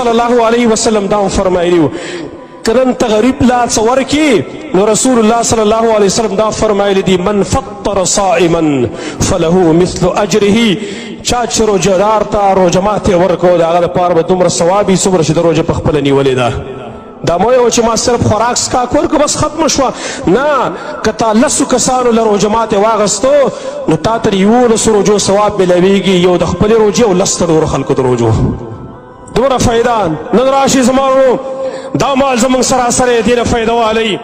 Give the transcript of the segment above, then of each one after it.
صلی الله علیه وسلم دا فرمایلی کرن ته غریب لا څه ورکړي نو رسول الله صلی الله علیه وسلم دا فرمایلی دي من فطر صائما فله مثل اجره چا چې روژهدار ته روژه ماتې ورکړو د هغه دپاره به دومره ثواب وي څومره چې د روژه په خپله نیولې ده دا مه وایه چې ما صرف خوراک څښاک ورکړو بس ختمه شوه نه که تا لسو کسانو له روژه ماتې واغستو نو تا ته د 11 روژو ثواب میلاویږي یو د خپلې روژې او 10 نورو خلکو د روژو دومره فایده نن راشي زما ورونو دا مال زموږ سراسر دې نه فایده والی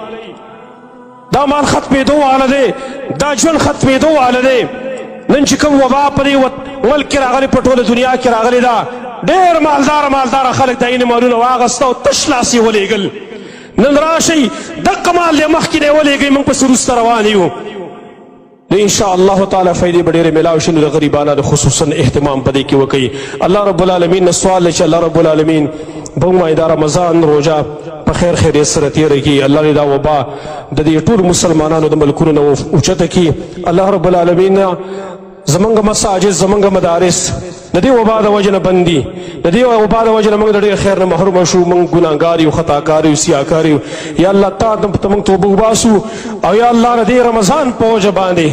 دا مال ختمېدو واله دی دا ژوند ختمېدو واله دی نن چې کوم وبا په دې ملک کې راغلی په ټوله دنیا کې راغلی ده ډېر مالداره خلک دا یې مالونه واغسته او تش لاس یې ولېږل نن راشئ دغه مال دی مخکې دی ولېږئ موږ پسې وروسته روان یو نو انشاء الله تعالی فایدې به ډېرې میلاو شي نو د غریبانو خصوصا اهتمام په دې کې وکوي الله رب العالمین نه سوال دی چې الله رب العالمین به ومایي دا رمضان روژه په خیر خیریت سره تېره کړي الله دې دا وبا د دې ټولو مسلمانانو د ملکونو نه اوچته کړي الله رب العالمین زمونږ مساجد زمونږ مدارس د دې وبا د وجې نه بند دي د دې وبا د وجې نه موږ د ډېر خیر نه محرومه شو موږ ګناهګار یو خطاکار یو سیاکار یو یا الله تا ته موږ توبه وباسو او یا الله د دې رمضان په وجه باندې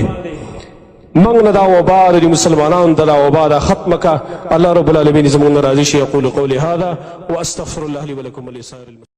موږ نه دا وبا د مسلمانانو د دا وبا دا ختمه که الله رب العالمین زموږ نه راضي شي یقول قولي هذا واستغفر الله لي ولكم ولسائر